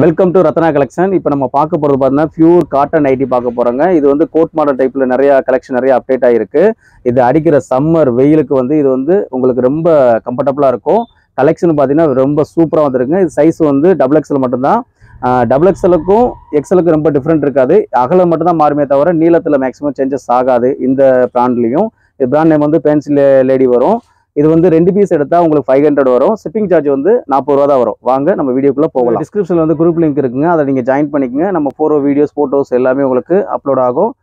Welcome to Ratna collection. இப்போ நம்ம பார்க்க போகிறது பார்த்தீங்கன்னா பியூர் காட்டன் நைட்டி பார்க்க போகிறோங்க. இது வந்து கோட் மாடல் டைப்பில் நிறைய கலெக்ஷன் நிறைய அப்டேட் ஆகிருக்கு. இது அடிக்கிற சம்மர் வெயிலுக்கு வந்து இது வந்து உங்களுக்கு ரொம்ப கம்ஃபர்டபுளாக இருக்கும். கலெக்ஷன் பார்த்தீங்கன்னா ரொம்ப சூப்பராக வந்துருக்குங்க. இது சைஸ் வந்து டபுள் எக்ஸல் மட்டும்தான். டபுள் எக்ஸலுக்கும் எக்ஸலுக்கும் ரொம்ப டிஃப்ரெண்ட் இருக்காது. அகலம் மட்டும் தான் மாறுமே தவிர நீளத்தில் மேக்ஸிமம் சேஞ்சஸ் ஆகாது இந்த பிராண்ட்லையும். இது பிராண்ட் நேம் வந்து பென்சில் லேடி வரும். இது வந்து 2 பீஸ் எடுத்தால் உங்களுக்கு 500 வரும். ஷிப்பிங் சார்ஜ் வந்து 40 ரூபா தான் வரும். வாங்க நம்ம வீடியோக்குள்ளே போகலாம். டிஸ்கிரிப்ஷனில் வந்து குரூப் லிங்க் இருக்குங்க, அதை நீங்கள் ஜாயின் பண்ணிக்கங்க. நம்ம வீடியோஸ் ஃபோட்டோஸ் எல்லாமே உங்களுக்கு அப்லோட் ஆகும்.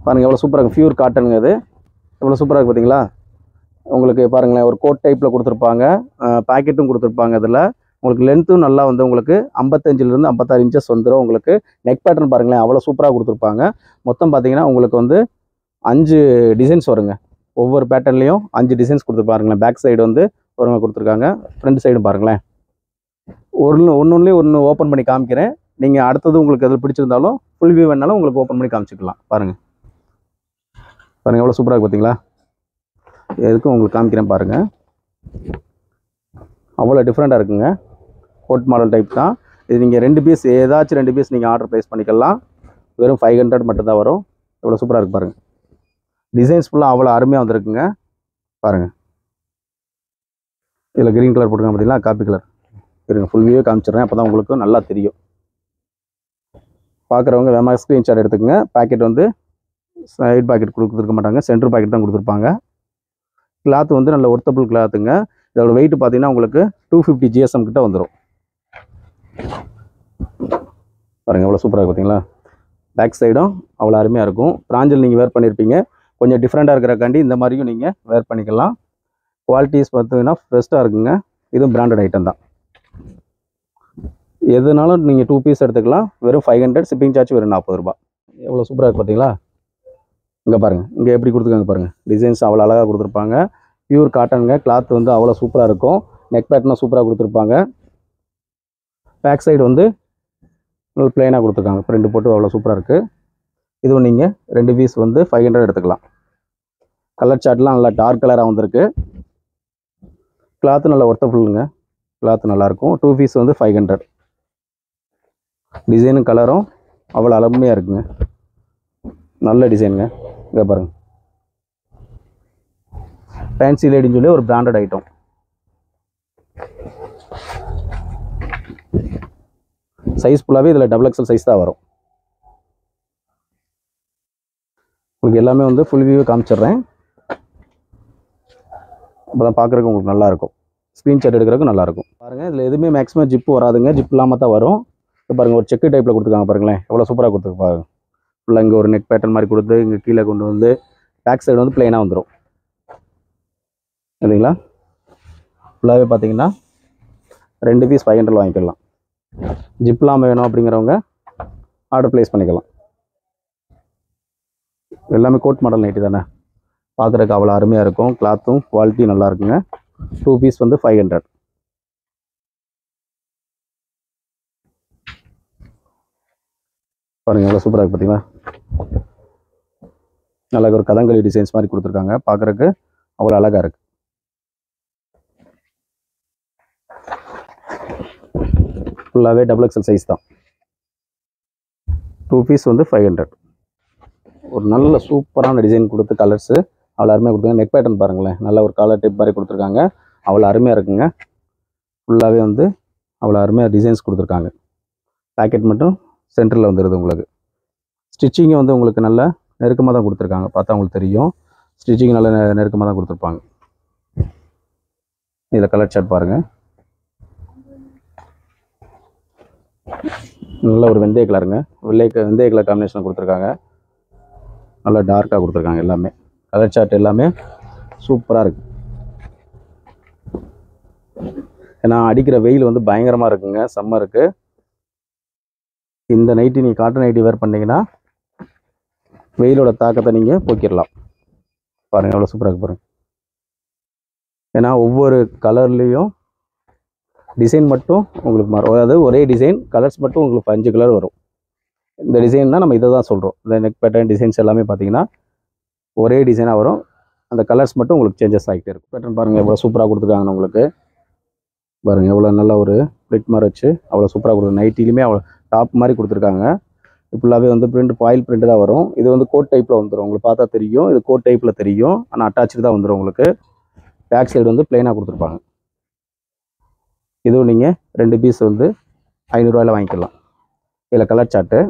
பாருங்கள் எவ்வளோ சூப்பராக இருக்குது. பியூர் காட்டனுங்க. இது எவ்வளோ சூப்பராக இருக்குது பார்த்தீங்களா? உங்களுக்கு பாருங்களேன், ஒரு கோட் டைப்பில் கொடுத்துருப்பாங்க, பேக்கெட்டும் கொடுத்துருப்பாங்க. இதில் உங்களுக்கு லென்த்தும் நல்லா வந்து உங்களுக்கு 55லேருந்து 56 இன்ச்சஸ் வந்துடும். உங்களுக்கு நெக் பேட்டர்ன் பாருங்களேன், அவ்வளோ சூப்பராக கொடுத்துருப்பாங்க. மொத்தம் பார்த்தீங்கன்னா உங்களுக்கு வந்து 5 டிசைன்ஸ் வருங்க. ஒவ்வொரு பேட்டர்ன்லையும் 5 டிசைன்ஸ் கொடுத்துருப்பாருங்களேன். பேக் சைடு வந்து ஒரு கொடுத்துருக்காங்க, ஃப்ரண்ட் சைடு பாருங்களேன். ஒன்று ஓப்பன் பண்ணி காமிக்கிறேன். நீங்கள் அடுத்தது உங்களுக்கு எதில் பிடிச்சிருந்தாலும் ஃபுல் வியூ வேணாலும் உங்களுக்கு ஓப்பன் பண்ணி காமிச்சிக்கலாம். பாருங்கள் எவ்வளோ சூப்பராக இருக்குது பார்த்தீங்களா? எதுக்கும் உங்களுக்கு காமிக்கிறேன் பாருங்கள். அவ்வளோ டிஃப்ரெண்ட்டாக இருக்குங்க. கோட் மாடல் டைப் தான் இது. நீங்கள் 2 பீஸ் ஏதாச்சும் 2 பீஸ் நீங்கள் ஆர்டர் ப்ளேஸ் பண்ணிக்கலாம். வெறும் 500 மட்டும்தான் வரும். எவ்வளோ சூப்பராக இருக்குது பாருங்கள். டிசைன்ஸ் ஃபுல்லாக அவ்வளோ அருமையாக வந்துருக்குங்க. பாருங்கள், இதில் க்ரீன் கலர் போட்டுருக்காங்க பார்த்தீங்களா, காப்பி கலர். இருங்க ஃபுல் வியூ காமிச்சிடுறேன், அப்போ தான் உங்களுக்கு நல்லா தெரியும். பார்க்குறவங்க வேகமாக ஸ்க்ரீன்ஷாட் எடுத்துக்கங்க. பேக்கெட் வந்து சைட் பாக்கெட் கொடுத்துருக்க மாட்டாங்க, சென்டர் பாக்கெட் தான் கொடுத்துருப்பாங்க. கிளாத் வந்து நல்ல ஒர்த்தபிள் கிளாத்துங்க. இதோட வெயிட் பார்த்தீங்கன்னா உங்களுக்கு 250 GSM கிட்ட வந்துடும். பாருங்கள் எவ்வளோ சூப்பராக இருக்குது பார்த்தீங்களா? பேக் சைடும் அவ்வளோ அருமையாக இருக்கும். பிராஞ்சில் நீங்கள் வேர் பண்ணியிருப்பீங்க, கொஞ்சம் டிஃப்ரெண்ட்டாக இருக்கிறக்காண்டி இந்த மாதிரியும் நீங்கள் வேர் பண்ணிக்கலாம். குவாலிட்டிஸ் பார்த்தீங்கன்னா பெஸ்ட்டாக இருக்குங்க. இதுவும் பிராண்டட் ஐட்டம் தான். எதுனாலும் நீங்கள் 2 பீஸ் எடுத்துக்கலாம். வெறும் 500. ஷிப்பிங் சார்ஜ் வெறும் 40 ரூபா. எவ்வளோ சூப்பராக இருக்குது பார்த்தீங்களா? இங்கே பாருங்கள், இங்கே எப்படி கொடுத்துருக்காங்க பாருங்கள். டிசைன்ஸ் அவ்வளோ அழகாக கொடுத்துருப்பாங்க. பியூர் காட்டனுங்க. கிளாத் வந்து அவ்வளோ சூப்பராக இருக்கும். நெக் பேட்டர்னும் சூப்பராக கொடுத்துருப்பாங்க. பேக் சைடு வந்து நல்லா பிளைனாக கொடுத்துருக்காங்க. பிரிண்ட் போட்டு அவ்வளோ சூப்பராக இருக்குது. இதுவும் நீங்கள் 2 பீஸ் வந்து 500 எடுத்துக்கலாம். கலர் சார்ட்லாம் நல்லா டார்க் கலராக வந்திருக்கு. கிளாத்து நல்லா ஒர்த்தபுள்ளுங்க. கிளாத்து நல்லாயிருக்கும். 2 பீஸ் வந்து 500. டிசைனும் கலரும் அவ்வளோ அருமையாக இருக்குங்க. நல்ல டிசைனுங்க. இங்கே பாருங்கள், ஃபேன்சி லேடின்னு சொல்லி ஒரு பிராண்டட் ஐட்டம். சைஸ் ஃபுல்லாகவே இதில் டபுள் எக்ஸல் சைஸ் தான் வரும். உங்களுக்கு எல்லாமே வந்து ஃபுல் வியூ காமிச்சிடுறேன், அப்போ தான் பார்க்குறதுக்கு உங்களுக்கு நல்லாயிருக்கும். ஸ்க்ரீன்ஷாட் எடுக்கிறதுக்கு நல்லாயிருக்கும். பாருங்கள், இதில் எதுவுமே மேக்ஸிமம் ஜிப்பு வராதுங்க. ஜிப் இல்லாமல் தான் வரும். இப்போ பாருங்கள், ஒரு செக்கு டைப்பில் கொடுத்துருக்காங்க பாருங்களேன், எவ்வளோ சூப்பராக கொடுத்துருப்பாங்க. ஃபுல்லாக இங்கே ஒரு நெக் பேட்டர்ன் மாதிரி கொடுத்து இங்கே கீழே கொண்டு வந்து பேக் சைடு வந்து பிளைனாக வந்துடும் இல்லைங்களா? ஃபுல்லாகவே பார்த்தீங்கன்னா 2 பீஸ் 500 வாங்கிக்கலாம். ஜிப்லாம் வேணும் அப்படிங்கிறவங்க ஆர்டர் ப்ளேஸ் பண்ணிக்கலாம். எல்லாமே கோட் மாடல் நைட்டி தானே, பார்க்குறதுக்கு அவ்வளோ அருமையாக இருக்கும். கிளாத்தும் குவாலிட்டி நல்லா இருக்குங்க. 2 பீஸ் வந்து 500. பாருங்கள் எவ்வளோ சூப்பராக இருக்குது பார்த்தீங்களா? நல்லா ஒரு கதங்களி டிசைன்ஸ் மாதிரி கொடுத்துருக்காங்க. பார்க்குறதுக்கு அவ்வளோ அழகாக இருக்குது. ஃபுல்லாகவே டபுள் எக்ஸல் சைஸ் தான். 2 பீஸ் வந்து 500. ஒரு நல்ல சூப்பரான டிசைன் கொடுத்து கலர்ஸு அவ்வளோ அருமையாக கொடுத்துருக்காங்க. நெக் பேட்டர்ன் பாருங்களேன், நல்ல ஒரு காலர் டைப் மாதிரி கொடுத்துருக்காங்க. அவ்வளோ அருமையாக இருக்குங்க. ஃபுல்லாகவே வந்து அவ்வளோ அருமையாக டிசைன்ஸ் கொடுத்துருக்காங்க. பேக்கெட் மட்டும் சென்டரில் வந்துடுது. உங்களுக்கு ஸ்டிச்சிங்கும் வந்து உங்களுக்கு நல்ல நெருக்கமாக தான் கொடுத்துருக்காங்க. பார்த்தா உங்களுக்கு தெரியும், ஸ்டிச்சிங் நல்ல நெருக்கமாக தான் கொடுத்துருப்பாங்க. இதில் கலர் சார்ட் பாருங்கள், நல்ல ஒரு வெந்தய கலருங்க. வெந்தய கலர் காம்பினேஷன் கொடுத்துருக்காங்க. நல்லா டார்க்காக கொடுத்துருக்காங்க. எல்லாமே கலர் சார்ட் எல்லாமே சூப்பராக இருக்குது. ஏன்னா அடிக்கிற வெயில் வந்து பயங்கரமாக இருக்குங்க சம்மருக்கு. இந்த நைட்டி நீங்கள் காட்டன் நைட்டி வேர் பண்ணிங்கன்னா வெயிலோட தாக்கத்தை நீங்கள் போக்கிடலாம். பாருங்கள் எவ்வளோ சூப்பராக இருக்கு பாருங்கள். ஏன்னா ஒவ்வொரு கலர்லேயும் டிசைன் மட்டும் உங்களுக்கு மாறும். அதாவது ஒரே டிசைன் கலர்ஸ் மட்டும் உங்களுக்கு 5 கலர் வரும். இந்த டிசைன்னா நம்ம இதை தான் சொல்கிறோம். இந்த நெக் பேட்டர்ன் டிசைன்ஸ் எல்லாமே பார்த்தீங்கன்னா ஒரே டிசைனாக வரும். அந்த கலர்ஸ் மட்டும் உங்களுக்கு சேஞ்சஸ் ஆகிட்டே இருக்கும். பேட்டர்ன் பாருங்கள் எவ்வளோ சூப்பராக கொடுத்துருக்காங்கன்னு உங்களுக்கு. பாருங்கள் எவ்வளோ நல்ல ஒரு பிரிண்ட் மாதிரி வச்சு அவ்வளோ சூப்பராக கொடுக்கும். நைட்டிலையுமே அவ்வளோ டாப் மாதிரி கொடுத்துருக்காங்க. ஃபுல்லாகவே வந்து பிரிண்ட் ஃபாயில் பிரிண்ட் தான் வரும். இது வந்து கோட் டைப்பில் வந்துடும். உங்களுக்கு பார்த்தா தெரியும், இது கோட் டைப்பில் தெரியும். ஆனால் அட்டாச்சு தான் வந்துடும் உங்களுக்கு. பேக் சைடு வந்து பிளெயினாக கொடுத்துருப்பாங்க. இதுவும் நீங்கள் 2 பீஸ் வந்து 500 ரூபாயில் வாங்கிக்கலாம். இதில் கலர் சார்ட்டு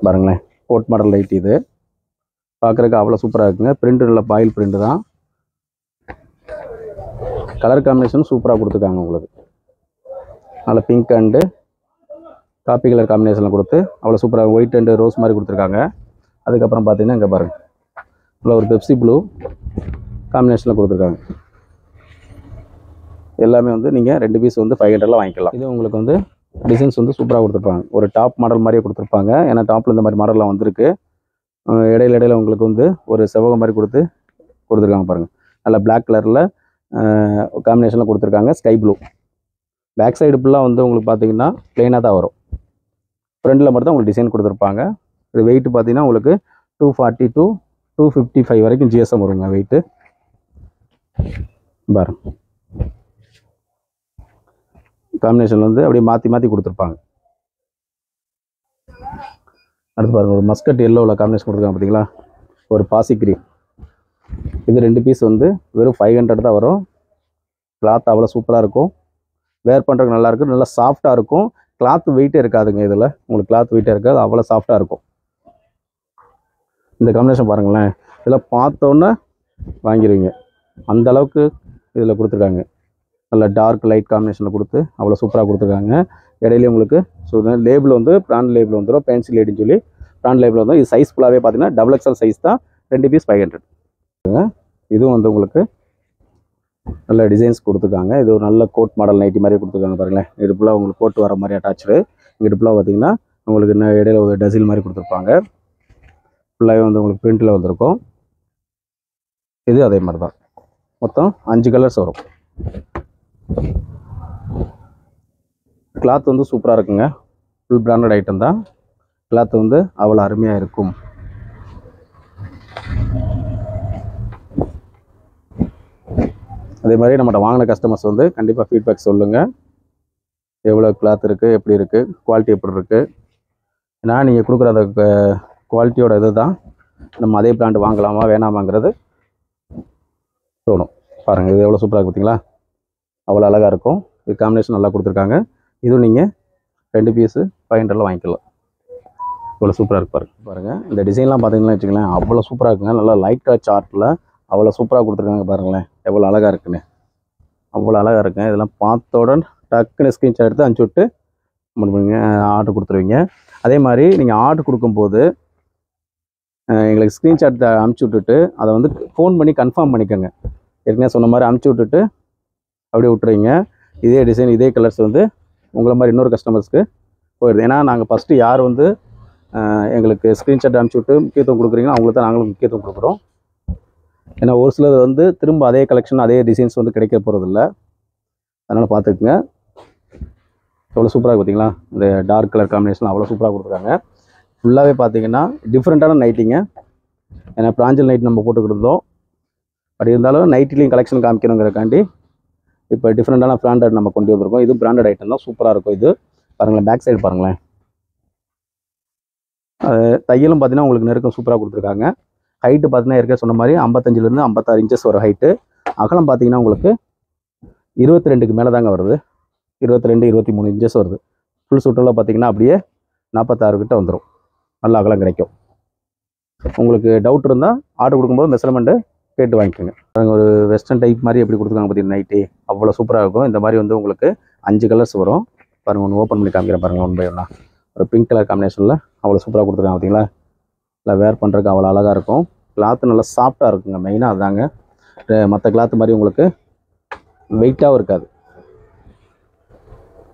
பாருங்களேன். கோட் மாடல் லைட் இது பார்க்குறதுக்கு அவ்வளோ சூப்பராக இருக்குங்க. பிரிண்ட் உள்ள பாயில் பிரிண்ட் தான். கலர் காம்பினேஷன் சூப்பராக கொடுத்துருக்காங்க உங்களுக்கு. நல்ல பிங்க் அண்டு காப்பி கலர் காம்பினேஷனில் கொடுத்து அவ்வளோ சூப்பராக ஒயிட் அண்டு ரோஸ் மாதிரி கொடுத்துருக்காங்க. அதுக்கப்புறம் பார்த்தீங்கன்னா இங்கே பாருங்கள் இவ்வளோ ஒரு பெப்சி ப்ளூ காம்பினேஷனில் கொடுத்துருக்காங்க. எல்லாமே வந்து நீங்கள் 2 பீஸ் வந்து 500 வாங்கிக்கலாம். இது உங்களுக்கு வந்து டிசைன்ஸ் வந்து சூப்பராக கொடுத்துருப்பாங்க. ஒரு டாப் மாடல் மாதிரியே கொடுத்துருப்பாங்க. ஏன்னா டாப்பில் இந்த மாதிரி மாடல்லாம் வந்திருக்கு. இடையில உங்களுக்கு வந்து ஒரு செவ்வகம் மாதிரி கொடுத்துருக்காங்க பாருங்கள். நல்லா பிளாக் கலரில் காம்பினேஷனில் கொடுத்துருக்காங்க. Sky blue. பேக் சைடு ஃபுல்லாக வந்து உங்களுக்கு பார்த்தீங்கன்னா ப்ளெயினாக தான் வரும். ஃப்ரண்டில் மட்டும் தான் உங்களுக்கு டிசைன் கொடுத்துருப்பாங்க. இது வெயிட் பார்த்தீங்கன்னா உங்களுக்கு 240 to 255 வரைக்கும் ஜிஎஸ்எம் வருங்க வெயிட்டு. பாருங்க காம்பினேஷன் வந்து அப்படியே மாற்றி கொடுத்துருப்பாங்க. அடுத்து பாருங்கள் ஒரு மஸ்கட் எல்லோவில் காம்பினேஷன் கொடுத்துருக்காங்க பார்த்தீங்களா, ஒரு பாசி கிரீன். இது 2 பீஸ் வந்து வெறும் 500 தான் வரும். கிளாத் அவ்வளோ சூப்பராக இருக்கும். வேர் பண்ணுறதுக்கு நல்லாயிருக்கும். நல்லா சாஃப்டாக இருக்கும். கிளாத் வெயிட்டே இருக்காதுங்க. இதில் உங்களுக்கு கிளாத் வெயிட்டே இருக்காது. அவ்வளோ சாஃப்டாக இருக்கும். இந்த காம்பினேஷன் பாருங்களேன். இதெல்லாம் பார்த்தோன்னே வாங்கிடுவீங்க. அந்த அளவுக்கு இதில் கொடுத்துருக்காங்க. நல்ல டார்க் லைட் காம்பினேஷனில் கொடுத்து அவ்வளோ சூப்பராக கொடுத்துருக்காங்க. இடையிலே உங்களுக்கு லேபிள் வந்து பிராண்ட் லேபிள் வந்துடும். பென்சில் லேடின்னு சொல்லி பிராண்ட் லேபிள் வந்து இது சைஸ் ஃபுல்லாகவே பார்த்தீங்கன்னா XXL சைஸ் தான். 2 பீஸ் 500. இதுவும் வந்து உங்களுக்கு நல்ல டிசைன்ஸ் கொடுத்துருக்காங்க. இது ஒரு நல்ல கோட் மாடல் நைட்டி மாதிரி கொடுத்துருக்காங்க பாருங்களேன். இடுப்புலாம் உங்களுக்கு போட்டு வர மாதிரி அட்டாச்சு. இடுப்புலாம் பார்த்தீங்கன்னா உங்களுக்கு இன்னும் இடையில ஒரு டசில் மாதிரி கொடுத்துருப்பாங்க. ஃபுல்லாகவே வந்து உங்களுக்கு பிரிண்டில் வந்திருக்கும். இது அதே மாதிரி தான். மொத்தம் 5 கலர்ஸ் வரும். கிளாத் வந்து சூப்பராக இருக்குங்க. ஃபுல் பிராண்டட் ஐட்டம் தான். கிளாத் வந்து அவ்வளோ அருமையாக இருக்கும். அதே மாதிரி நம்மகிட்ட வாங்கின கஸ்டமர்ஸ் வந்து கண்டிப்பாக ஃபீட்பேக் சொல்லுங்கள். எவ்வளோ கிளாத் இருக்குது, எப்படி இருக்குது, குவாலிட்டி எப்படி இருக்குது. ஏன்னா நீங்கள் கொடுக்குற அந்த குவாலிட்டியோட இது தான் நம்ம அதே பிராண்ட் வாங்கலாமா வேணாமாங்கிறது தோணும். பாருங்கள் இது எவ்வளோ சூப்பராக இருக்குது பார்த்தீங்களா, அவ்வளோ அழகாக இருக்கும். இது காம்பினேஷன் நல்லா கொடுத்துருக்காங்க. இதுவும் நீங்கள் 2 பீஸு 500 வாங்கிக்கலாம். இவ்வளோ சூப்பராக இருக்கு பாருங்கள். இந்த டிசைன்லாம் பார்த்தீங்கன்னா வச்சுக்கலாம் அவ்வளோ சூப்பராக இருக்குங்க. நல்லா லைட் கலர் சார்ட்டில் அவ்வளோ சூப்பராக கொடுத்துருக்காங்க பாருங்களேன். எவ்வளோ அழகாக இருக்குன்னு. அவ்வளோ அழகாக இருக்குங்க. இதெல்லாம் பார்த்தோட டக்குன்னு ஸ்க்ரீன்ஷாட் எடுத்து அனுப்பிச்சி விட்டு ஆர்டர் கொடுத்துருவீங்க. அதே மாதிரி நீங்கள் ஆர்டர் கொடுக்கும்போது எங்களுக்கு ஸ்க்ரீன்ஷாட் அனுப்பிச்சி விட்டுட்டு அதை வந்து ஃபோன் பண்ணி கன்ஃபார்ம் பண்ணிக்கோங்க. ஏற்கனவே சொன்ன மாதிரி அனுப்பிச்சி விட்டுட்டு அப்படியே விட்டுருவீங்க. இதே டிசைன் இதே கலர்ஸ் வந்து உங்களை மாதிரி இன்னொரு கஸ்டமர்ஸ்க்கு போயிடுது. ஏன்னா நாங்கள் ஃபஸ்ட்டு யார் வந்து எங்களுக்கு ஸ்க்ரீன்ஷாட் அனுப்பிச்சி விட்டு முக்கியத்துவம் கொடுக்குறீங்களோ அவங்களுக்கு தான் நாங்களும் முக்கியத்துவம் கொடுக்குறோம். ஏன்னா ஒரு சிலது வந்து திரும்ப அதே கலெக்ஷன் அதே டிசைன்ஸ் வந்து கிடைக்க போகிறதில்ல. அதனால் பார்த்துக்குங்க. எவ்வளோ சூப்பராக பார்த்தீங்களா, இந்த டார்க் கலர் காம்பினேஷன் அவ்வளோ சூப்பராக கொடுத்துருக்காங்க. ஃபுல்லாகவே பார்த்தீங்கன்னா டிஃப்ரெண்ட்டான நைட்டிங்க. ஏன்னா பிராஞ்சல் நைட் நம்ம போட்டுக்கிட்டு இருந்தோம். அப்படி இருந்தாலும் நைட்லேயும் கலெக்ஷன் காமிக்கணுங்கிறக்காண்டி இப்போ டிஃப்ரெண்ட்டான பிராண்டட் நம்ம கொண்டு வந்திருக்கோம். இது பிராண்டட் ஐட்டம் தான், சூப்பராக இருக்கும். இது பாருங்களேன், பேக் சைடு பாருங்களேன். தையலும் பார்த்தீங்கன்னா உங்களுக்கு நெருக்கம் சூப்பராக கொடுத்துருக்காங்க. ஹைட்டு பார்த்தீங்கன்னா இருக்க சொன்ன மாதிரி 55 to 56 இன்ச்சஸ் வரும் ஹைட்டு. அகலம் பார்த்தீங்கன்னா உங்களுக்கு 22க்கு மேலே தாங்க வருது. 22, 23 இன்ச்சஸ் வருது. ஃபுல் சுற்றலாம் பார்த்தீங்கன்னா அப்படியே 46 கிட்ட வந்துடும். நல்ல அகலம் கிடைக்கும். உங்களுக்கு டவுட் இருந்தால் ஆர்டர் கொடுக்கும்போது மெஷர்மெண்ட்டு கேட்டு வாங்கிக்கோங்க. ஒரு வெஸ்டர்ன் டைப் மாதிரி எப்படி கொடுத்துருக்காங்க பார்த்தீங்கன்னா நைட்டி அவ்வளோ சூப்பராக இருக்கும். இந்த மாதிரி வந்து உங்களுக்கு 5 கலர்ஸ் வரும். பாருங்கள், ஒன்று ஓப்பன் பண்ணி காமிக்கிறேன் பாருங்கள். 1 by 1 ஒரு பிங்க் கலர் காம்பினேஷனில் அவ்வளோ சூப்பராக கொடுத்துருக்காங்க பார்த்தீங்களா. இல்லை வேர் பண்ணுறதுக்கு அவ்வளோ அழகாக இருக்கும். கிளாத்து நல்லா சாஃப்டாக இருக்குங்க. மெயினாக அதாங்க. மற்ற கிளாத்து மாதிரி உங்களுக்கு வெயிட்டாகவும் இருக்காது.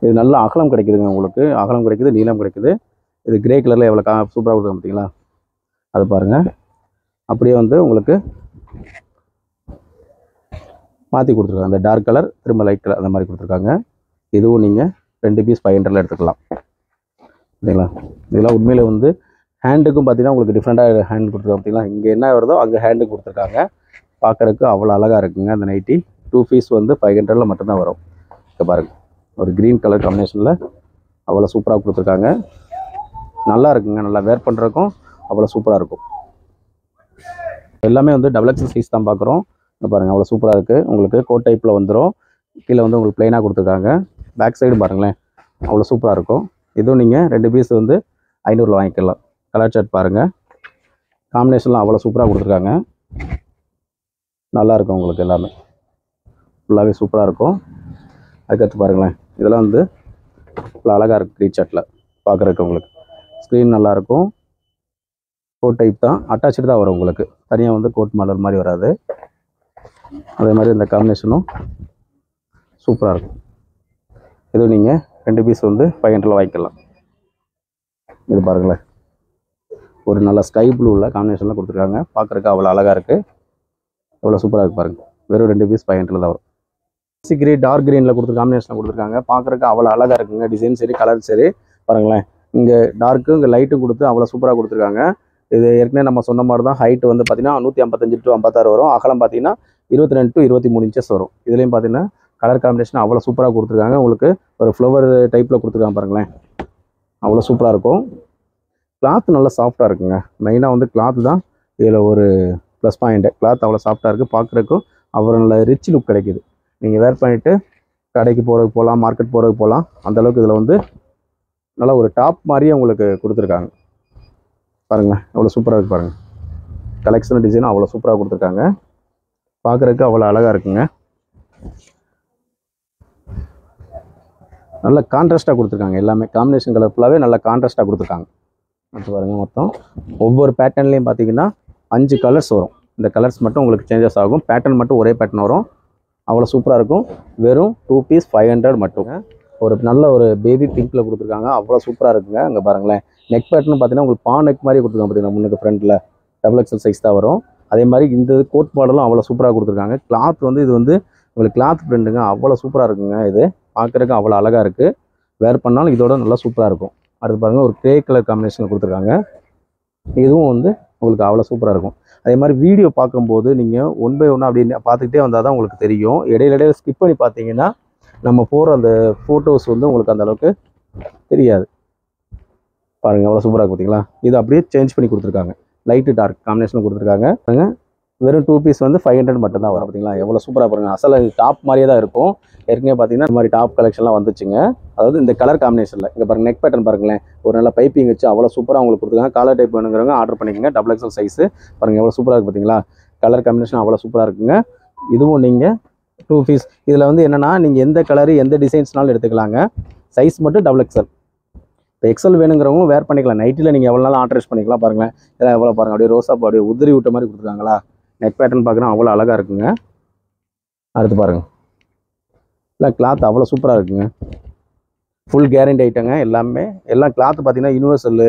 இது நல்ல அகலம் கிடைக்குதுங்க. உங்களுக்கு அகலம் கிடைக்குது, நீளம் கிடைக்குது. இது கிரே கலரில் எவ்வளோ சூப்பராக கொடுக்குறாங்க பார்த்தீங்களா. அது பாருங்கள். அப்படியே வந்து உங்களுக்கு மாற்றி கொடுத்துருக்காங்க. அந்த டார்க் கலர் திரும்ப லைட் கலர் அந்த மாதிரி கொடுத்துருக்காங்க. இதுவும் நீங்கள் 2 பீஸ் 500 எடுத்துக்கலாம். சரிங்களா. இதெல்லாம் உண்மையில் வந்து ஹேண்டுக்கும் பார்த்தீங்கன்னா உங்களுக்கு டிஃப்ரெண்ட்டாக ஹேண்ட் கொடுத்துருக்காங்க பார்த்தீங்களா. இங்கே என்ன வருதோ அங்கே ஹேண்டுக்கு கொடுத்துருக்காங்க. பார்க்குறதுக்கு அவ்வளோ அழகாக இருக்குங்க அந்த நைட்டி. 2 பீஸ் வந்து 500 மட்டும்தான் வரும். இங்கே பாருங்கள், ஒரு க்ரீன் கலர் காம்பினேஷனில் அவ்வளோ சூப்பராக கொடுத்துருக்காங்க. நல்லா இருக்குங்க, நல்லா வேர் பண்ணுறதுக்கும் அவ்வளோ சூப்பராக இருக்கும். எல்லாமே வந்து XXL சைஸ் தான் பார்க்குறோம். இங்கே பாருங்கள், அவ்வளோ சூப்பராக இருக்குது. உங்களுக்கு கோட் டைப்பில் வந்துடும். கீழே வந்து உங்களுக்கு ப்ளைனாக கொடுத்துருக்காங்க. பேக் சைடு பாருங்களேன், அவ்வளோ சூப்பராக இருக்கும். இதுவும் நீங்கள் 2 பீஸ் வந்து 500 வாங்கிக்கலாம். கலர் சார்ட் பாருங்கள், காம்பினேஷன்லாம் அவ்வளோ சூப்பராக கொடுத்துருக்காங்க. நல்லாயிருக்கும் உங்களுக்கு எல்லாமே, ஃபுல்லாகவே சூப்பராக இருக்கும். அதுக்கடுத்து பாருங்களேன், இதெல்லாம் வந்து இவ்வளோ அழகாக இருக்குது க்ரீன் சார்ட்டில் பார்க்குறதுக்கு. உங்களுக்கு ஸ்க்ரீன் நல்லாயிருக்கும். கோட் டைப் தான், அட்டாச்சு தான் வரும் உங்களுக்கு. தனியாக வந்து கோட் மாடல் மாதிரி வராது. அதே மாதிரி இந்த காம்பினேஷனும் சூப்பராக இருக்கும். இதுவும் நீங்கள் 2 பீஸ் வந்து 500 வாங்கிக்கலாம். இது பாருங்களேன், ஒரு நல்ல ஸ்கை ப்ளூவில் காம்பினேஷனில் கொடுத்துருக்காங்க. பார்க்குறதுக்கு அவ்வளோ அழகாக இருக்குது, எவ்வளோ சூப்பராக இருக்குது பாருங்கள். வெறும் 2 பீஸ் 500 தான் வரும். கிரே டார்க் க்ரீனில் காம்பினேஷனில் கொடுத்துருக்காங்க. பார்க்குறதுக்கு அவ்வளோ அழகாக இருக்குங்க. டிசைன் சரி, கலர் சரி. பாருங்களேன், இங்கே டார்க்கும் இங்கே லைட்டும் கொடுத்து அவ்வளோ சூப்பராக கொடுத்துருக்காங்க. இது ஏற்கனவே நம்ம சொன்ன மாதிரி தான். ஹைட்டு வந்து பார்த்தீங்கன்னா 155 to 56 வரும். அகலம் பார்த்தீங்கன்னா 22 to 23 இன்ச்சஸ் வரும். இதுலேயும் பார்த்தீங்கன்னா கலர் காம்பினேஷன் அவ்வளோ சூப்பராக கொடுத்துருக்காங்க. உங்களுக்கு ஒரு ஃப்ளவர் டைப்பில் கொடுத்துருக்காங்க பாருங்களேன், அவ்வளோ சூப்பராக இருக்கும். கிளாத் நல்லா சாஃப்டாக இருக்குங்க. மெயினாக வந்து கிளாத் தான் இதில் ஒரு ப்ளஸ் பாயிண்ட்டு. கிளாத் அவ்வளோ சாஃப்டாக இருக்குது, பார்க்குறதுக்கும் அவ்வளோ நல்ல ரிச் லுக் கிடைக்கிது. நீங்கள் வேர் பண்ணிவிட்டு கடைக்கு போகிறதுக்கு போகலாம், மார்க்கெட் போகிறதுக்கு போகலாம். அந்தளவுக்கு இதில் வந்து நல்லா ஒரு டாப் மாதிரியே உங்களுக்கு கொடுத்துருக்காங்க. பாருங்களேன், எவ்வளோ சூப்பராக இருக்குது பாருங்கள். கலெக்ஷன் டிசைனும் அவ்வளோ சூப்பராக கொடுத்துருக்காங்க. பார்க்குறதுக்கு அவ்வளோ அழகாக இருக்குங்க. நல்ல கான்ட்ராஸ்ட்டாக கொடுத்துருக்காங்க. எல்லாமே காம்பினேஷன் கலர் ஃபுல்லாகவே நல்ல கான்ட்ராஸ்ட்டாக கொடுத்துருக்காங்க. அடுத்து பாருங்கள், மொத்தம் ஒவ்வொரு பேட்டர்ன்லேயும் பார்த்தீங்கன்னா 5 கலர்ஸ் வரும். இந்த கலர்ஸ் மட்டும் உங்களுக்கு சேஞ்சஸ் ஆகும். பேட்டர்ன் மட்டும் ஒரே பேட்டர்ன் வரும். அவ்வளோ சூப்பராக இருக்கும். வெறும் 2 பீஸ் 500 மட்டுங்க. ஒரு நல்ல ஒரு பேபி பிங்க்கில் கொடுத்துருக்காங்க. அவ்வளோ சூப்பராக இருக்குங்க. அங்கே பாருங்களேன், நெக் பேட்டர்னு பார்த்தீங்கன்னா உங்களுக்கு நெக் மாதிரி கொடுத்துருக்காங்க. பார்த்தீங்கன்னா முன்னுக்கு ஃப்ரண்ட்டில் XXL சைஸ் தான் வரும். அதே மாதிரி இந்த கோட் மாடலும் அவ்வளோ சூப்பராக கொடுத்துருக்காங்க. கிளாத் வந்து இது வந்து உங்களுக்கு கிளாத் பிரிண்டுங்க, அவ்வளோ சூப்பராக இருக்குங்க. இது பார்க்குறதுக்கு அவ்வளோ அழகாக இருக்குது. வேர் பண்ணாலும் இதோட நல்லா சூப்பராக இருக்கும். அடுத்து பாருங்கள், ஒரு கிரே கலர் காம்பினேஷனில் கொடுத்துருக்காங்க. இதுவும் வந்து உங்களுக்கு அவ்வளோ சூப்பராக இருக்கும். அதே மாதிரி வீடியோ பார்க்கும்போது நீங்கள் 1 by 1 அப்படின்னு பார்த்துக்கிட்டே வந்தால் தான் உங்களுக்கு தெரியும். இடையில ஸ்கிப் பண்ணி பார்த்தீங்கன்னா நம்ம போகிற அந்த ஃபோட்டோஸ் வந்து உங்களுக்கு அந்த அளவுக்கு தெரியாது. பாருங்கள், எவ்வளோ சூப்பராக இருக்குது பார்த்தீங்களா. இது அப்படியே சேஞ்ச் பண்ணி கொடுத்துருக்காங்க. லைட்டு டார்க் காம்பினேஷன் கொடுத்துருக்காங்க. வெறும் 2 பீஸ் வந்து 500 மட்டும் தான் வரும். பார்த்தீங்களா, எவ்வளோ சூப்பராக பாருங்கள். அசல் டாப் மாதிரியே தான் இருக்கும். ஏற்கனவே பார்த்தீங்கன்னா இந்த மாதிரி டாப் கலெக்ஷன்லாம் வந்துச்சுங்க. அதாவது இந்த கலர் காம்பினேஷனில். இங்கே பாருங்கள், நெக் பேட்டர்ன் பாருங்களேன், ஒரு நல்ல பைப்பிங் வச்சு அவ்வளோ சூப்பராக உங்களுக்கு கொடுத்துருக்காங்க. காலர் டைப் வேணுங்கிறவங்க ஆர்டர் பண்ணிக்கோங்க. XXL சைஸு பாருங்கள், எவ்வளோ சூப்பராக இருக்குது பார்த்தீங்களா. கலர் காம்பினேஷன் அவ்வளோ சூப்பராக இருக்குங்க. இதுவும் நீங்கள் 2 பீஸ். இதில் வந்து என்னென்னா, நீங்கள் எந்த கலரு எந்த டிசைன்ஸ்னாலும் எடுத்துக்கலாங்க. சைஸ் மட்டும் XXL. இப்போ XL வேணுங்கிறவங்க வேர் பண்ணிக்கலாம். நைட்டில் நீங்கள் எவ்வளோ நாள் ஆல்ட்ரேட் பண்ணிக்கலாம். பாருங்களேன், இதெல்லாம் எவ்வளோ பாருங்கள், அப்படியே ரோஸாக அப்படியே உதிரி விட்ட மாதிரி கொடுத்துருக்காங்களா. நெக் பேட்டர்ன் பார்க்குறோம், அவ்வளோ அழகாக இருக்குங்க. அடுத்து பாருங்கள், இல்லை கிளாத் அவ்வளோ சூப்பராக இருக்குங்க. ஃபுல் கேரண்டி ஐட்டங்க எல்லாமே. எல்லாம் கிளாத் பார்த்தீங்கன்னா யூனிவர்சல்,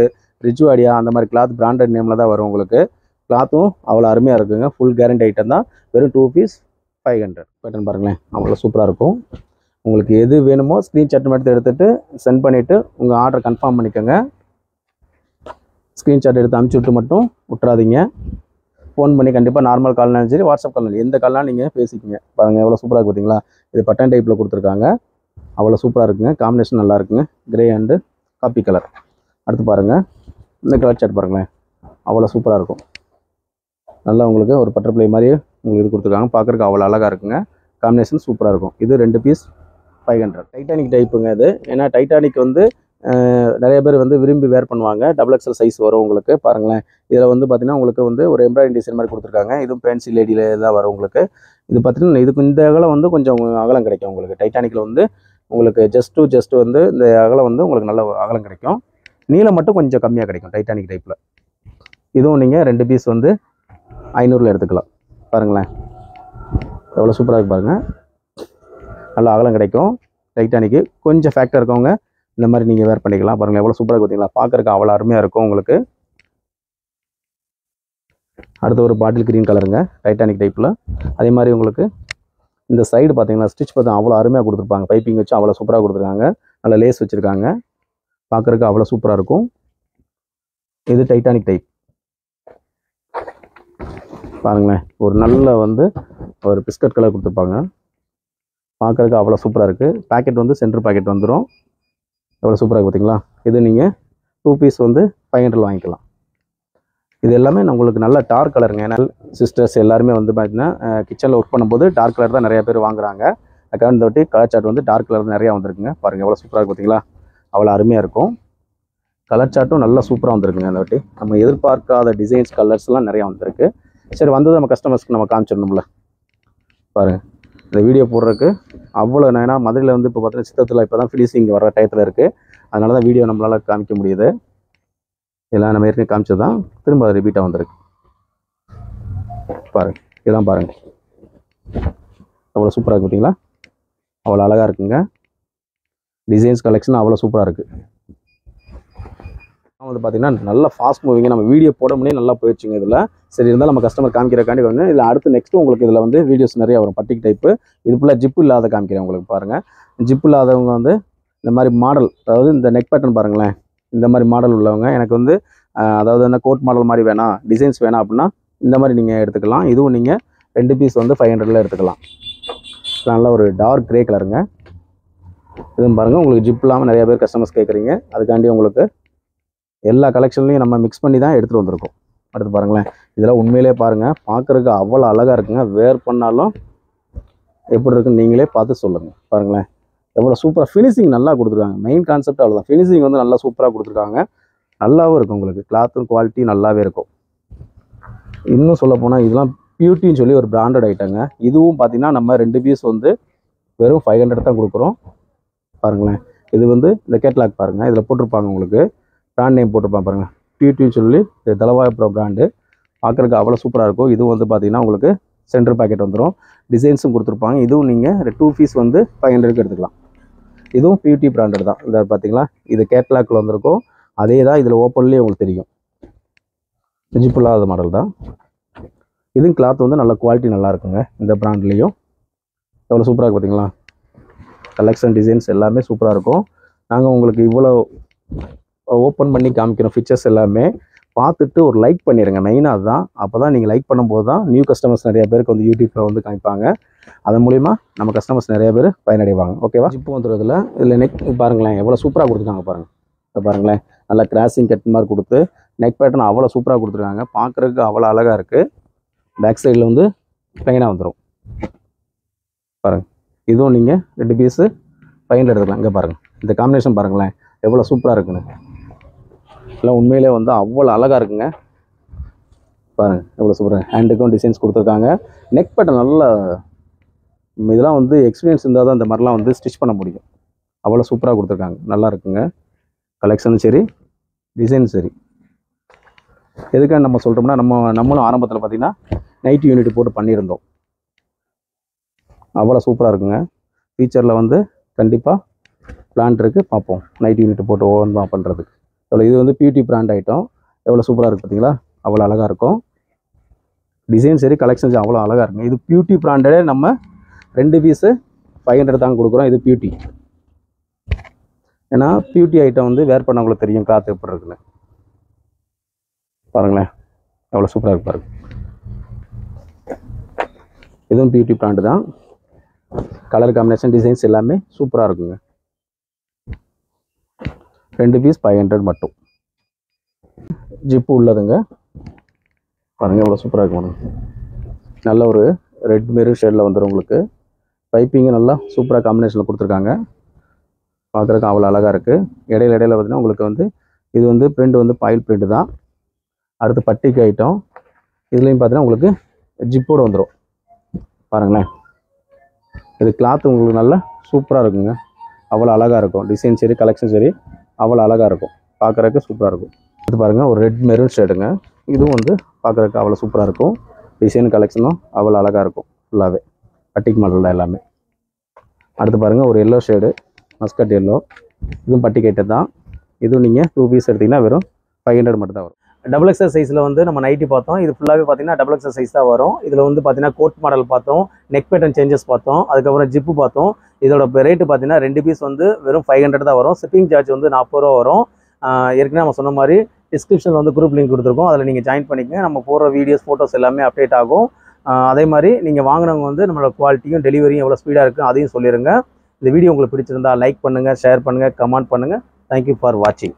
ரிஜுவாடியா அந்த மாதிரி கிளாத் பிராண்டட் நேமில் தான் வரும் உங்களுக்கு. கிளாத்தும் அவ்வளோ அருமையாக இருக்குங்க. ஃபுல் கேரண்டி ஐட்டம் தான். வெறும் 2 பீஸ் 500. பேட்டர்ன் பாருங்களேன், அவ்வளோ சூப்பராக இருக்கும். உங்களுக்கு எது வேணுமோ ஸ்க்ரீன்ஷாட் மட்டும் எடுத்துகிட்டு சென்ட் பண்ணிவிட்டு உங்கள் ஆர்டர் கன்ஃபார்ம் பண்ணிக்கோங்க. ஸ்க்ரீன்ஷாட் எடுத்து அனுப்பிச்சி விட்டு மட்டும் விட்றாதீங்க. ஃபோன் பண்ணி கண்டிப்பாக நார்மல் கால்னாலும் சரி, வாட்ஸ்அப் கால்னாலும் எந்த கால்னாலும் நீங்கள் பேசிக்கோங்க. பாருங்கள், எவ்வளோ சூப்பராக இருக்குது பார்த்தீங்களா. இது பட்டன் டைப்பில் கொடுத்துருக்காங்க. அவ்வளோ சூப்பராக இருக்குங்க. காம்பினேஷன் நல்லா இருக்குங்க. Grey and coffee colour. அடுத்து பாருங்கள், இந்த கலர் சார்ட் பாருங்களேன், அவ்வளோ சூப்பராக இருக்கும். நல்லா உங்களுக்கு ஒரு பட்டர்ஃப்ளை மாதிரியே உங்களுக்கு இது கொடுத்துருக்காங்க. பார்க்குறதுக்கு அவ்வளோ அழகாக இருக்குங்க. காம்பினேஷன் சூப்பராக இருக்கும். இது 2 பீஸ் 500. டைட்டானிக் டைப்புங்க இது. ஏன்னா டைட்டானிக் வந்து நிறைய பேர் வந்து விரும்பி வேர் பண்ணுவாங்க. XXL சைஸ் வரும் உங்களுக்கு. பாருங்களேன், இதில் வந்து பார்த்தீங்கன்னா உங்களுக்கு வந்து ஒரு எம்ப்ராய்டரி டிசைன் மாதிரி கொடுத்துருக்காங்க. இதுவும் ஃபேன்சி லேடியில் தான் வரும் உங்களுக்கு. இது பார்த்தீங்கன்னா இதுக்கு இந்த அகலம் வந்து கொஞ்சம் அகலம் கிடைக்கும் உங்களுக்கு. டைட்டானிக்கில் வந்து உங்களுக்கு ஜஸ்ட் வந்து இந்த அகலம் வந்து உங்களுக்கு நல்ல அகலம் கிடைக்கும். நீளம் மட்டும் கொஞ்சம் கம்மியாக கிடைக்கும் டைட்டானிக் டைப்பில். இதுவும் நீங்கள் 2 பீஸ் வந்து 500 எடுத்துக்கலாம். பாருங்களேன், எவ்வளோ சூப்பராக இருக்குது பாருங்கள். நல்ல அகலம் கிடைக்கும். டைட்டானிக்கு கொஞ்சம் ஃபேக்டர் இருக்கவங்க இந்த மாதிரி நீங்கள் வேர் பண்ணிக்கலாம். பாருங்கள், எவ்வளோ சூப்பராக பார்த்தீங்களா. பார்க்குறதுக்கு அவ்வளோ அருமையாக இருக்கும் உங்களுக்கு. அடுத்து ஒரு பாட்டில் கிரீன் கலருங்க, டைட்டானிக் டைப்பில். அதே மாதிரி உங்களுக்கு இந்த சைடு பார்த்தீங்கன்னா ஸ்டிச் பார்த்தா அவ்வளோ அருமையாக கொடுத்துருப்பாங்க. பைப்பிங் வச்சு அவ்வளோ சூப்பராக கொடுத்துருக்காங்க. நல்ல லேஸ் வச்சுருக்காங்க. பார்க்குறதுக்கு அவ்வளோ சூப்பராக இருக்கும். இது டைட்டானிக் டைப். பாருங்களேன், ஒரு நல்ல வந்து ஒரு பிஸ்கட் கலர் கொடுத்துருப்பாங்க. பார்க்குறதுக்கு அவ்வளோ சூப்பராக இருக்குது. பேக்கெட் வந்து சென்டர் பேக்கெட் வந்துடும். எவ்வளோ சூப்பராக இருக்குது பார்த்தீங்களா? இது நீங்கள் 2 பீஸ் வந்து 500 வாங்கிக்கலாம். இது எல்லாமே உங்களுக்கு நல்ல டார்க் கலருங்க. ஏன்னா சிஸ்டர்ஸ் எல்லாருமே வந்து பார்த்தீங்கன்னா கிச்சனில் ஒர்க் பண்ணும்போது டார்க் கலர் தான் நிறைய பேர் வாங்குறாங்க. அதுக்காக இந்த வாட்டி கலர் சார்ட் வந்து டார்க் கலர் நிறையா வந்திருக்குங்க. பாருங்கள் எவ்வளோ சூப்பராக இருக்குது பார்த்தீங்களா? அவ்வளோ அருமையாக இருக்கும். கலர் சார்ட்டும் நல்லா சூப்பராக வந்திருக்குங்க. இந்த வாட்டி நம்ம எதிர்பார்க்காத டிசைன்ஸ் கலர்ஸ்லாம் நிறையா வந்திருக்கு. சரி, வந்தது நம்ம கஸ்டமர்ஸ்க்கு நம்ம காமிச்சிடணும்ல. பாருங்கள், இந்த வீடியோ போடுறதுக்கு அவ்வளோ ஏன்னா மதுரையில் வந்து இப்போ பார்த்தீங்கன்னா சித்தத்தில் இப்போ தான் ஃபினிஷிங் வர டயத்தில் இருக்குது. அதனால தான் வீடியோ நம்மளால் காமிக்க முடியுது. இதெல்லாம் நம்ம ஏற்கனவே காமிச்சது தான், திரும்ப அது ரிப்பீட்டாக வந்திருக்கு. பாருங்கள், இதெல்லாம் பாருங்கள் அவ்வளோ சூப்பராக இருக்குது பார்த்தீங்களா? அவ்வளோ அழகாக இருக்குங்க. டிசைன்ஸ் கலெக்ஷன் அவ்வளோ சூப்பராக இருக்குது. வந்து பார்த்தீங்கன்னா நல்லா ஃபாஸ்ட் மூவிங்க. நம்ம வீடியோ போட முடியே நல்லா போயிடுச்சுங்க இதில். சரி, இருந்தாலும் நம்ம கஸ்டமர் காமிக்கிறக்காண்டி வந்து இதில் அடுத்து நெக்ஸ்ட்டு உங்களுக்கு இதில் வந்து வீடியோஸ் நிறையா வரும். பட்டிக் டைப்பு இது ஃபுல்லாக ஜிப்பு இல்லாத காமிக்கிறேன் உங்களுக்கு. பாருங்கள், ஜிப்பு இல்லாதவங்க வந்து இந்த மாதிரி மாடல், அதாவது இந்த நெக் பேட்டர்ன் பாருங்களேன், இந்த மாதிரி மாடல் உள்ளவங்க எனக்கு வந்து அதாவது என்ன கோட் மாடல் மாதிரி வேணாம், டிசைன்ஸ் வேணாம் அப்படின்னா இந்த மாதிரி நீங்கள் எடுத்துக்கலாம். இதுவும் நீங்கள் 2 பீஸ் வந்து 500 எடுத்துக்கலாம். நல்ல ஒரு டார்க் கிரே கலருங்க. இதுவும் பாருங்கள், உங்களுக்கு ஜிப் இல்லாமல் நிறைய பேர் கஸ்டமர்ஸ் கேட்குறீங்க. அதுக்காண்டி உங்களுக்கு எல்லா கலெக்ஷன்லையும் நம்ம மிக்ஸ் பண்ணி தான் எடுத்துகிட்டு வந்திருக்கோம். அடுத்து பாருங்களேன், இதெல்லாம் உண்மையிலே பாருங்கள், பார்க்குறதுக்கு அவ்வளோ அழகாக இருக்குங்க. வேர் பண்ணாலும் எப்படி இருக்குன்னு நீங்களே பார்த்து சொல்லுங்கள். பாருங்களேன், எவ்வளோ சூப்பராக ஃபினிஷிங் நல்லா கொடுத்துருக்காங்க. மெயின் கான்செப்ட் அவ்வளோதான். ஃபினிஷிங் வந்து நல்லா சூப்பராக கொடுத்துருக்காங்க. நல்லாவும் இருக்கும். உங்களுக்கு கிளாத்தும் குவாலிட்டி நல்லாவே இருக்கும். இன்னும் சொல்லப்போனால் இதெல்லாம் பியூட்டின்னு சொல்லி ஒரு பிராண்டட் ஐட்டங்க. இதுவும் பார்த்தீங்கன்னா நம்ம 2 பீஸ் வந்து வெறும் 500 தான் கொடுக்குறோம். பாருங்களேன், இது வந்து இந்த கேட்லாக் பாருங்கள், இதில் போட்டிருப்பாங்க உங்களுக்கு பிராண்ட் நேம் போட்டிருப்பாங்க பாருங்கள், பியூட்டின்னு சொல்லி தலவாயப்புரம் பிராண்டு. பார்க்குறதுக்கு அவ்வளோ சூப்பராக இருக்கும். இதுவும் வந்து பார்த்தீங்கன்னா உங்களுக்கு சென்டர் பேக்கெட் வந்துடும். டிசைன்ஸும் கொடுத்துருப்பாங்க. இதுவும் நீங்கள் 2 பீஸ் வந்து 500க்கு எடுத்துக்கலாம். இதுவும் பியூட்டி பிராண்டட் தான். இந்த பார்த்தீங்களா, இது கேட்லாக்கில் வந்திருக்கும். அதே தான் இதில் ஓப்பன்லேயே உங்களுக்கு தெரியும். ஜிப் இல்லாத மாடல் தான். இதுவும் கிளாத் வந்து நல்ல குவாலிட்டி நல்லா இருக்குங்க. இந்த பிராண்ட்லேயும் எவ்வளோ சூப்பராக இருக்குது பார்த்தீங்களா? கலெக்ஷன் டிசைன்ஸ் எல்லாமே சூப்பராக இருக்கும். நாங்கள் உங்களுக்கு இவ்வளோ ஓப்பன் பண்ணி காமிக்கிறோம். ஃபீச்சர்ஸ் எல்லாமே பார்த்துட்டு ஒரு லைக் பண்ணிடுங்க. மெயினாக அதுதான். அப்போ தான் நீங்கள் லைக் பண்ணும்போது தான் நியூ கஸ்டமர்ஸ் நிறைய பேருக்கு வந்து யூடியூப்பில் வந்து காமிப்பாங்க. அதன் மூலிமா நம்ம கஸ்டமர்ஸ் நிறைய பேர் பயனடைவாங்க. ஓகேவா? ஜிப்பு வந்துடுறதுல இதில் நெக் பாருங்களேன், எவ்வளோ சூப்பராக கொடுத்துருக்காங்க பாருங்கள். இப்போ பாருங்களேன், நல்லா கிராசிங் கட் மாதிரி கொடுத்து நெக் பேட்டர்ன் அவ்வளோ சூப்பராக கொடுத்துருக்காங்க. பார்க்குறதுக்கு அவ்வளோ அழகாக இருக்குது. பேக் சைடில் வந்து ப்ளைனாக வந்துடும். பாருங்கள், இதுவும் நீங்கள் 2 பீஸு 500 எடுத்துக்கலாம். இங்கே பாருங்கள், இந்த காம்பினேஷன் பாருங்களேன் எவ்வளோ சூப்பராக இருக்குன்னு. எல்லாம் உண்மையிலே வந்து அவ்வளோ அழகாக இருக்குங்க. பாருங்கள் எவ்வளோ சூப்பராக ஹேண்டுக்கும் டிசைன்ஸ் கொடுத்துருக்காங்க. நெக் பேட்டர்ன் நல்லா, இதெல்லாம் வந்து எக்ஸ்பீரியன்ஸ் இருந்தால் தான் இந்த மாதிரிலாம் வந்து ஸ்டிச் பண்ண முடியும். அவ்வளோ சூப்பராக கொடுத்துருக்காங்க. நல்லா இருக்குங்க. கலெக்ஷனும் சரி, டிசைனும் சரி. எதுக்காக நம்ம சொல்கிறோம்னா நம்மளும் ஆரம்பத்தில் பார்த்திங்கன்னா நைட் யூனிட் போட்டு பண்ணியிருந்தோம். அவ்வளோ சூப்பராக இருக்குங்க. ஃபியூச்சரில் வந்து கண்டிப்பாக பிளான் இருக்குது, பார்ப்போம் நைட் யூனிட் போட்டு ஓவன் தான் பண்ணுறதுக்கு. எவ்வளோ இது வந்து பியூட்டி பிராண்ட் ஐட்டம். எவ்வளோ சூப்பராக இருக்குது பார்த்தீங்களா? அவ்வளோ அழகாக இருக்கும். டிசைன் சரி, கலெக்ஷன்ஸ் அவ்வளோ அழகாக இருக்குங்க. இது பியூட்டி பிராண்டடே நம்ம 2 பீஸு 500 தாங்க கொடுக்குறோம். இது பியூட்டி. ஏன்னா பியூட்டி ஐட்டம் வந்து வேர் பண்ணவங்களுக்கு தெரியும் கிளாத் எப்படி இருக்குன்னு. பாருங்களேன் எவ்வளோ சூப்பராக இருக்கு பாருங்க. இதுவும் பியூட்டி பிராண்டு தான். கலர் காம்பினேஷன் டிசைன்ஸ் எல்லாமே சூப்பராக இருக்குங்க. 2 பீஸ் 500 மட்டும். ஜிப்பு உள்ளதுங்க. பாருங்கள் எவ்வளோ சூப்பராக இருக்கும். நல்ல ஒரு ரெட் மெரூன் ஷேடில் வந்துடும் உங்களுக்கு. பைப்பிங்கு நல்லா சூப்பராக காம்பினேஷனில் கொடுத்துருக்காங்க. பார்க்குறதுக்கு அவ்வளோ அழகாக இருக்குது. இடையில பார்த்தீங்கன்னா உங்களுக்கு வந்து இது வந்து பிரிண்ட் வந்து பாயில் பிரிண்ட் தான். அடுத்து பட்டிக்கு ஐட்டம். இதுலேயும் பார்த்தீங்கன்னா உங்களுக்கு ஜிப்போடு வந்துடும். பாருங்களேன், இது கிளாத் உங்களுக்கு நல்லா சூப்பராக இருக்குங்க. அவ்வளோ அழகாக இருக்கும். டிசைன் சரி, கலெக்ஷன் சரி, அவ்வளோ அழகாக இருக்கும். பார்க்குறதுக்கு சூப்பராக இருக்கும். இது பாருங்கள், ஒரு ரெட் மெரூன் ஷேடுங்க. இதுவும் வந்து பார்க்குறதுக்கு அவ்வளோ சூப்பராக இருக்கும். டிசைன் கலெக்ஷனும் அவ்வளோ அழகாக இருக்கும். ஃபுல்லாகவே பட்டிக் மாடல் தான் எல்லாமே. அடுத்து பாருங்கள், ஒரு எல்லோ ஷேடு, மஸ்கட் எல்லோ. இதுவும் பட்டிக் ஐட்டம் தான். இதுவும் நீங்கள் 2 பீஸ் எடுத்திங்கன்னா வெறும் 500 மட்டும் தான் வரும். டபுள் எக்ஸல் சைஸில் வந்து நம்ம நைட்டி பார்த்தோம். இது ஃபுல்லாகவே பார்த்தீங்கன்னா டபுள் எக்ஸல் சைஸ் தான் வரும். இதில் வந்து பார்த்தீங்கன்னா கோட் மாடல் பார்த்தோம், நெக் பேட்டர்ன் சேஞ்சஸ் பார்த்தோம், அதுக்கப்புறம் ஜிப்பு பார்த்தோம். இதோட ரேட்டு பார்த்தீங்கன்னா 2 பீஸ் வந்து வெறும் 500 தான் வரும். ஷிப்பிங் சார்ஜ் வந்து 40 ரூபா வரும். ஏற்கனவே நம்ம சொன்ன மாதிரி டிஸ்கிரிப்ஷனில் வந்து குரூப் லிங்க் கொடுத்துருக்கோம். அதில் நீங்கள் ஜாயின் பண்ணிக்கங்க. நம்ம போடுற வீடியோஸ் ஃபோட்டோஸ் எல்லாமே அப்டேட் ஆகும். அதே மாதிரி நீங்கள் வாங்கினவங்க வந்து நம்மளோட குவாலிட்டியும் டெலிவரியும் எவ்வளோ ஸ்பீடாக இருக்குது அதையும் சொல்லிடுங்க. இந்த வீடியோ உங்களுக்கு பிடிச்சிருந்தா லைக் பண்ணுங்கள், ஷேர் பண்ணுங்கள், கமெண்ட் பண்ணுங்கள். தேங்க்யூ ஃபார் வாட்சிங்.